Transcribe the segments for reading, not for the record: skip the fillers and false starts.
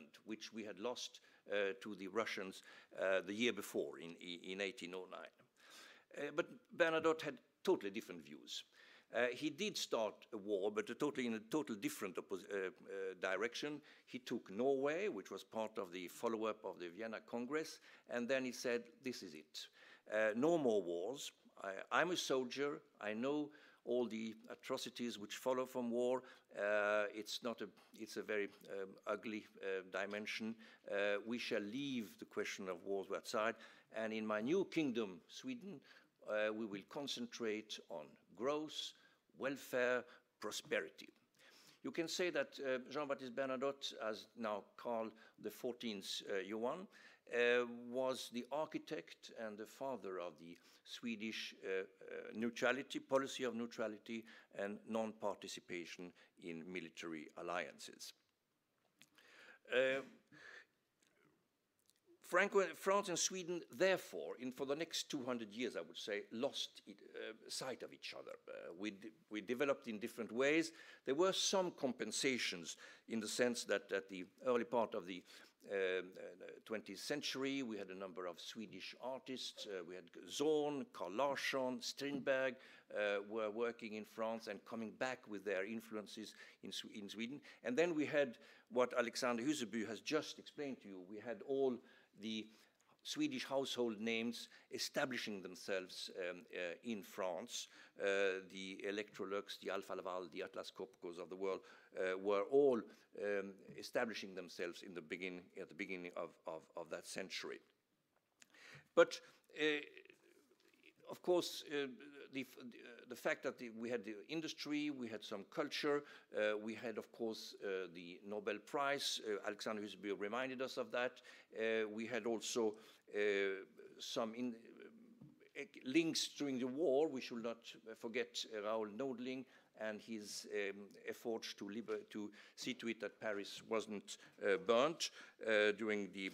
Finland, which we had lost to the Russians the year before in 1809. But Bernadotte had totally different views. He did start a war, but in a total different direction. He took Norway, which was part of the follow-up of the Vienna Congress, and then he said, this is it. No more wars. I'm a soldier. I know all the atrocities which follow from war. It's a very ugly dimension. We shall leave the question of wars outside. And in my new kingdom, Sweden, we will concentrate on growth, welfare, prosperity. You can say that Jean-Baptiste Bernadotte, as now Carl XIV's Johan, was the architect and the father of the Swedish policy of neutrality and non-participation in military alliances. France and Sweden, therefore, for the next 200 years, I would say, lost sight of each other. We developed in different ways. There were some compensations in the sense that at the early part of the 20th century, we had a number of Swedish artists. We had Zorn, Carl Larsson, Strindberg were working in France and coming back with their influences in Sweden. And then we had what Alexander Huseby has just explained to you. We had all the Swedish household names establishing themselves in France. The Electrolux, the Alfa Laval, the Atlas Copcos of the world were all establishing themselves at the beginning of that century. But of course, the fact that we had the industry, we had some culture, we had, of course, the Nobel Prize. Alexander Huseby reminded us of that. We had also some links during the war. We should not forget Raoul Nodling and his efforts to see to it that Paris wasn't burnt during the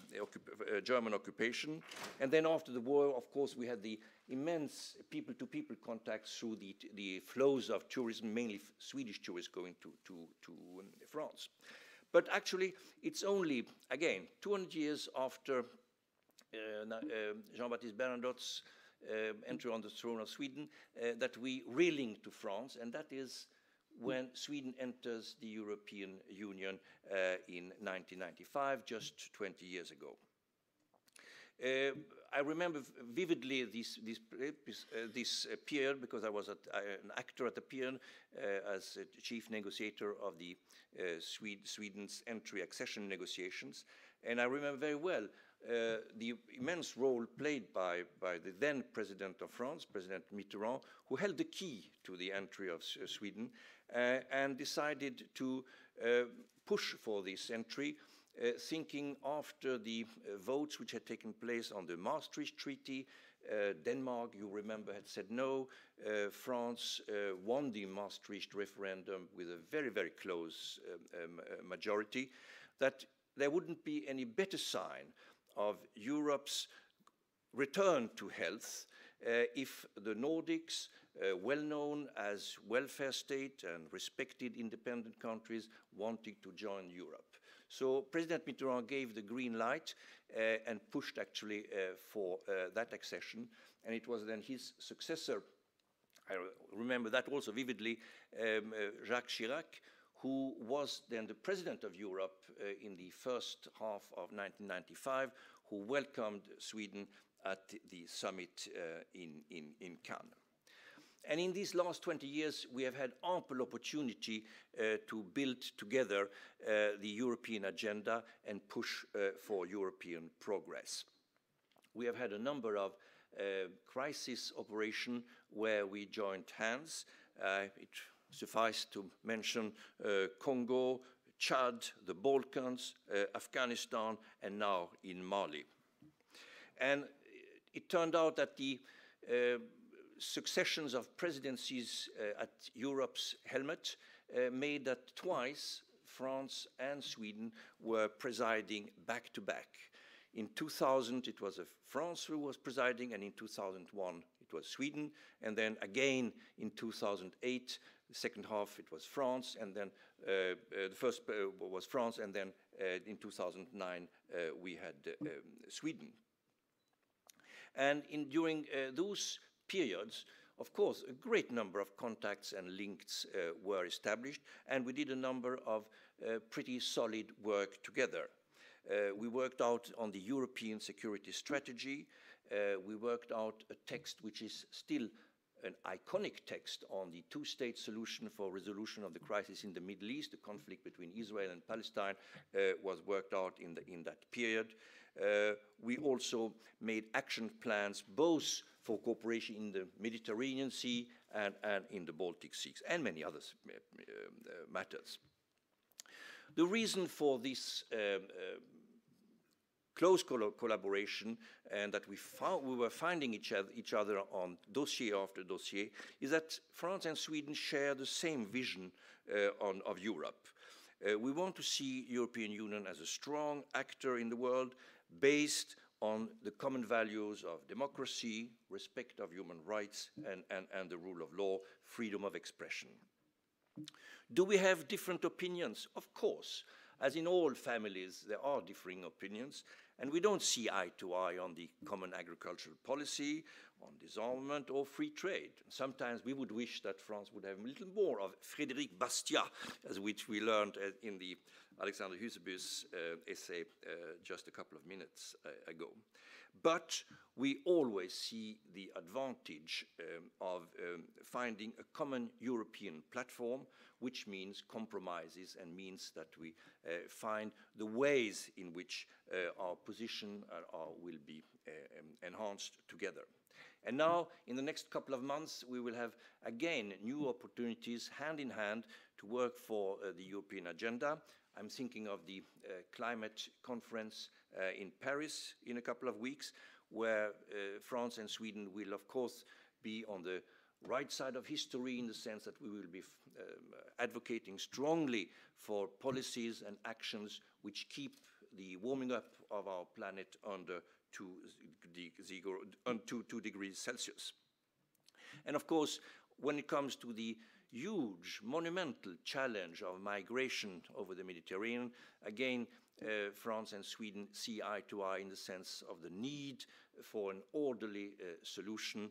German occupation. And then after the war, of course, we had the immense people-to-people contacts through the flows of tourism, mainly Swedish tourists going to France. But actually, it's only, again, 200 years after Jean-Baptiste Bernadotte's entry on the throne of Sweden, that we relink to France, and that is when Sweden enters the European Union in 1995, just 20 years ago. I remember vividly this period because I was an actor at the period as a chief negotiator of the Sweden's entry accession negotiations, and I remember very well the immense role played by the then President of France, President Mitterrand, who held the key to the entry of Sweden and decided to push for this entry, thinking after the votes which had taken place on the Maastricht Treaty. Denmark, you remember, had said no. France won the Maastricht referendum with a very, very close majority, that there wouldn't be any better sign of Europe's return to health if the Nordics, well known as welfare state and respected independent countries, wanted to join Europe. So President Mitterrand gave the green light and pushed actually for that accession, and it was then his successor, I remember that also vividly, Jacques Chirac, who was then the President of Europe in the first half of 1995, who welcomed Sweden at the summit in Cannes. And in these last 20 years, we have had ample opportunity to build together the European agenda and push for European progress. We have had a number of crisis operations where we joined hands. It suffice to mention Congo, Chad, the Balkans, Afghanistan, and now in Mali. And it turned out that the successions of presidencies at Europe's helmet made that twice France and Sweden were presiding back to back. In 2000, it was France who was presiding, and in 2001, it was Sweden. And then again in 2008, the second half, it was France, and then the first was France, and then in 2009 we had Sweden. And during those periods, of course, a great number of contacts and links were established, and we did a number of pretty solid work together. We worked out on the European security strategy. We worked out a text which is still an iconic text on the two-state solution for resolution of the crisis in the Middle East. The conflict between Israel and Palestine was worked out in that period. We also made action plans both for cooperation in the Mediterranean Sea and in the Baltic Seas, and many other matters. The reason for this close collaboration and that we were finding each other on dossier after dossier is that France and Sweden share the same vision of Europe. We want to see European Union as a strong actor in the world based on the common values of democracy, respect of human rights, and the rule of law, freedom of expression. Do we have different opinions? Of course. As in all families, there are differing opinions, and we don't see eye to eye on the common agricultural policy, on disarmament or free trade. Sometimes we would wish that France would have a little more of Frédéric Bastiat, as which we learned in the Alexander Hüseby's essay just a couple of minutes ago. But we always see the advantage of finding a common European platform, which means compromises and means that we find the ways in which our position will be enhanced together. And now, in the next couple of months, we will have, again, new opportunities hand in hand to work for the European agenda. I'm thinking of the climate conference in Paris in a couple of weeks, where France and Sweden will, of course, be on the right side of history in the sense that we will be advocating strongly for policies and actions which keep the warming up of our planet under 2 degrees Celsius. And of course, when it comes to the huge, monumental challenge of migration over the Mediterranean, again, France and Sweden see eye to eye in the sense of the need for an orderly solution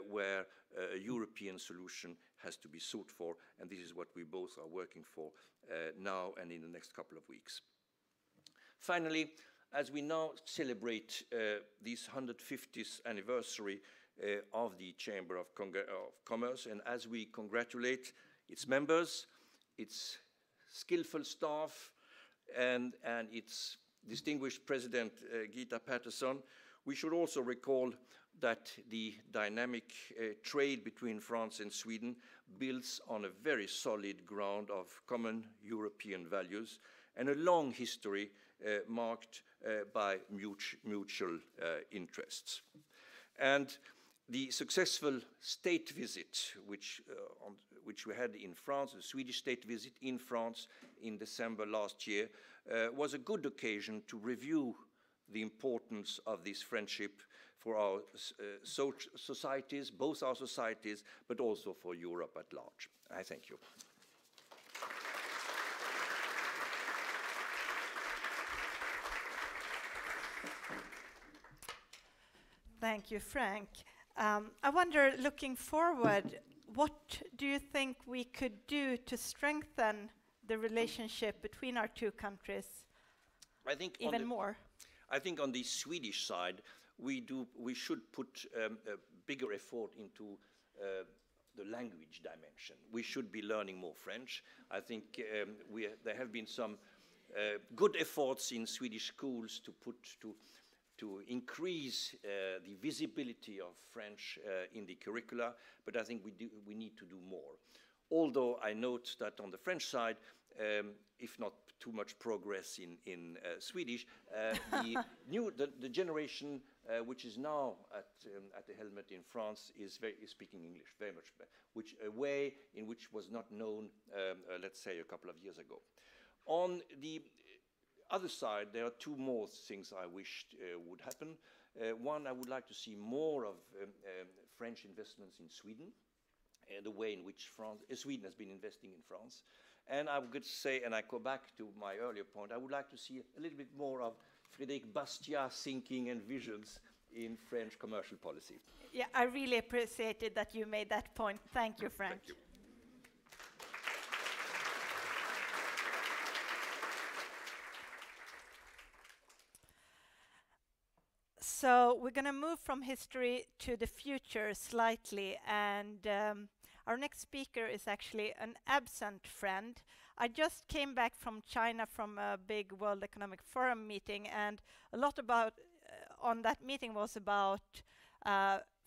where a European solution has to be sought for, and this is what we both are working for now and in the next couple of weeks. Finally, as we now celebrate this 150th anniversary of the Chamber of Commerce, and as we congratulate its members, its skillful staff, and its distinguished president, Gita Patterson, we should also recall that the dynamic trade between France and Sweden builds on a very solid ground of common European values and a long history marked by mutual interests. And the successful state visit, which we had in France, the Swedish state visit in France in December last year, was a good occasion to review the importance of this friendship for our societies, both our societies, but also for Europe at large. I thank you. Thank you, Frank. I wonder, looking forward, what do you think we could do to strengthen the relationship between our two countries even more? I think on the Swedish side, we should put a bigger effort into the language dimension. We should be learning more French. I think there have been some good efforts in Swedish schools to increase the visibility of French in the curricula, but I think we need to do more. Although I note that on the French side, if not too much progress in Swedish, the generation which is now at the helmet in France is speaking English very much, which a way in which was not known, let's say, a couple of years ago. On the other side, there are two more things I wished would happen. One, I would like to see more of French investments in Sweden, the way in which Sweden has been investing in France. And I would say, and I go back to my earlier point, I would like to see a little bit more of Frédéric Bastiat's thinking and visions in French commercial policy. Yeah, I really appreciated that you made that point. Thank you, Frank. Thank you. So we're going to move from history to the future slightly, and our next speaker is actually an absent friend. I just came back from China from a big World Economic Forum meeting, and a lot about on that meeting was about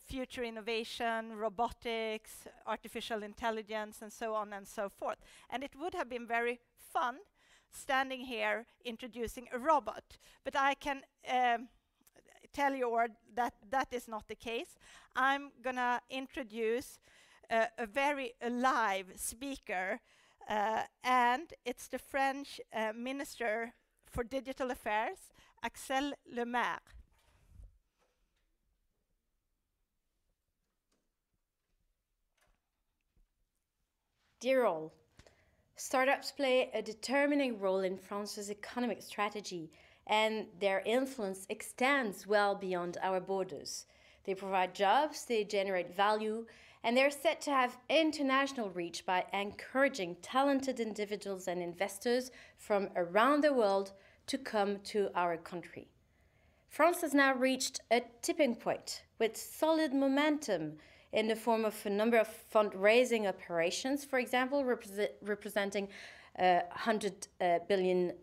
future innovation, robotics, artificial intelligence, and so on and so forth. And it would have been very fun standing here introducing a robot, but I can tell you that that is not the case. I'm gonna introduce a very alive speaker, and it's the French Minister for Digital Affairs, Axel Le Maire. Dear all, startups play a determining role in France's economic strategy, and their influence extends well beyond our borders. They provide jobs, they generate value, and they're set to have international reach by encouraging talented individuals and investors from around the world to come to our country. France has now reached a tipping point with solid momentum in the form of a number of fundraising operations, for example, representing $100 billion,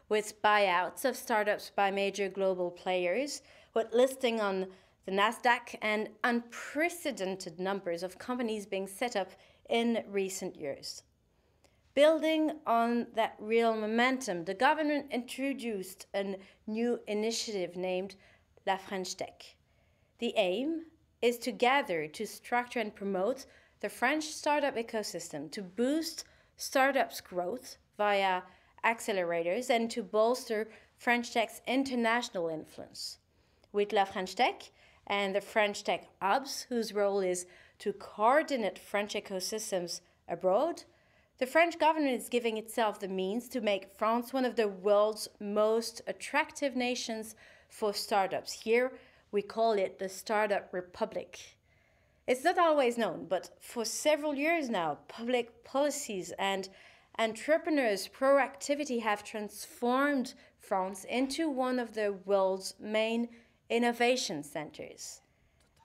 with buyouts of startups by major global players, with listing on the Nasdaq, and unprecedented numbers of companies being set up in recent years. Building on that real momentum, the government introduced a new initiative named La French Tech. The aim is to gather, to structure and promote the French startup ecosystem, to boost startups' growth via accelerators, and to bolster French Tech's international influence. With La French Tech and the French Tech hubs, whose role is to coordinate French ecosystems abroad, the French government is giving itself the means to make France one of the world's most attractive nations for startups. Here, we call it the Startup Republic. It's not always known, but for several years now, public policies and entrepreneurs' proactivity have transformed France into one of the world's main innovation centers.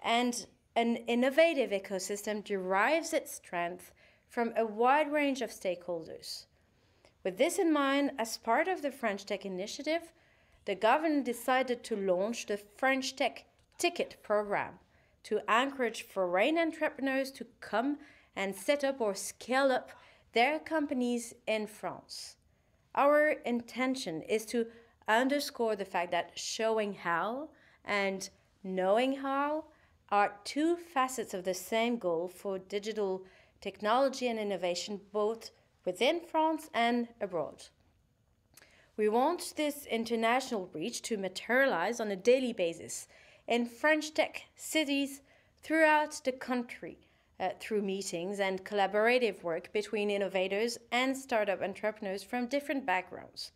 And an innovative ecosystem derives its strength from a wide range of stakeholders. With this in mind, as part of the French Tech Initiative, the government decided to launch the French Tech Ticket program to encourage foreign entrepreneurs to come and set up or scale up their companies in France. Our intention is to underscore the fact that showing how and knowing how are two facets of the same goal for digital technology and innovation, both within France and abroad. We want this international reach to materialize on a daily basis in French tech cities throughout the country, through meetings and collaborative work between innovators and startup entrepreneurs from different backgrounds.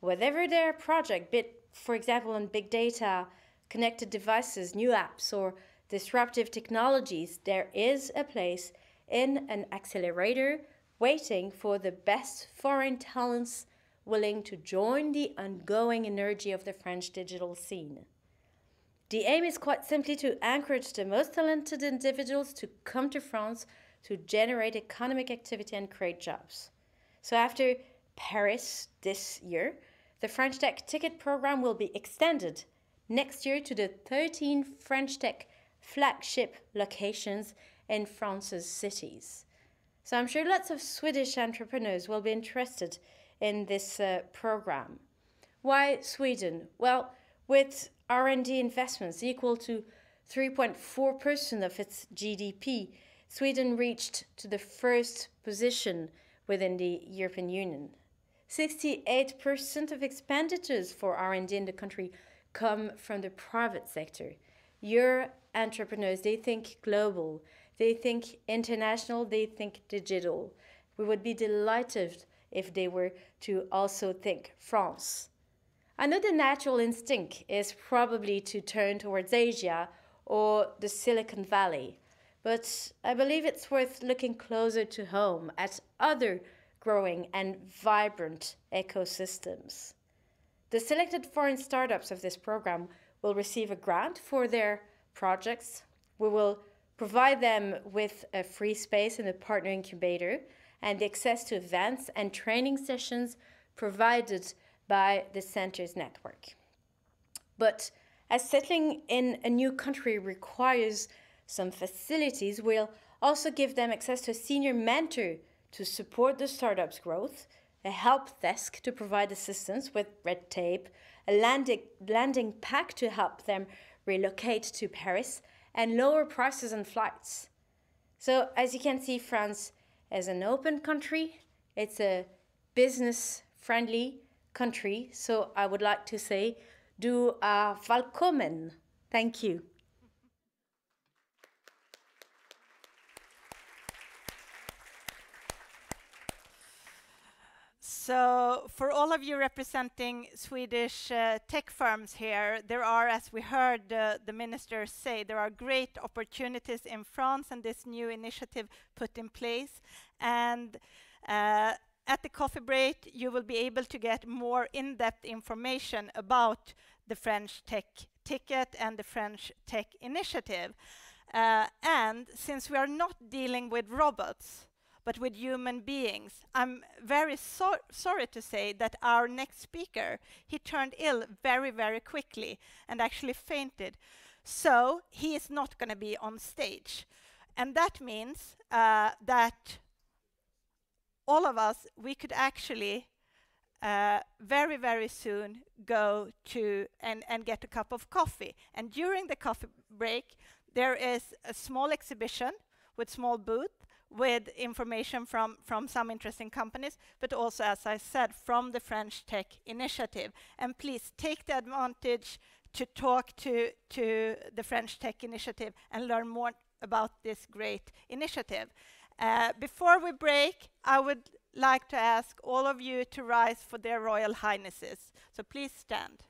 Whatever their project, for example, on big data, connected devices, new apps, or disruptive technologies, there is a place in an accelerator waiting for the best foreign talents willing to join the ongoing energy of the French digital scene. The aim is quite simply to encourage the most talented individuals to come to France to generate economic activity and create jobs. So after Paris this year, the French Tech Ticket program will be extended next year to the 13 French Tech flagship locations in France's cities. So I'm sure lots of Swedish entrepreneurs will be interested in this program. Why Sweden? Well, with R&D investments equal to 3.4% of its GDP, Sweden reached to the first position within the European Union. 68% of expenditures for R&D in the country come from the private sector. Your entrepreneurs, they think global, they think international, they think digital. We would be delighted if they were to also think France. I know the natural instinct is probably to turn towards Asia or the Silicon Valley, but I believe it's worth looking closer to home at other growing and vibrant ecosystems. The selected foreign startups of this program will receive a grant for their projects. We will provide them with a free space in the partner incubator and access to events and training sessions provided by the center's network. But as settling in a new country requires some facilities, we'll also give them access to a senior mentor to support the startup's growth, a help desk to provide assistance with red tape, a landing pack to help them relocate to Paris, and lower prices on flights. So as you can see, France is an open country. It's a business-friendly country. So I would like to say, du är välkommen. Thank you. So for all of you representing Swedish tech firms here, there are, as we heard the minister say, there are great opportunities in France and this new initiative put in place. And at the coffee break, you will be able to get more in-depth information about the French Tech Ticket and the French Tech Initiative. And since we are not dealing with robots, but with human beings, I'm very sorry to say that our next speaker, he turned ill very, very quickly and actually fainted. So he is not going to be on stage. And that means that all of us, we could actually very, very soon go to and get a cup of coffee. And during the coffee break, there is a small exhibition with small booth with information from some interesting companies, but also, as I said, from the French Tech Initiative. And please take the advantage to talk to the French Tech Initiative and learn more about this great initiative. Before we break, I would like to ask all of you to rise for their Royal Highnesses. So please stand.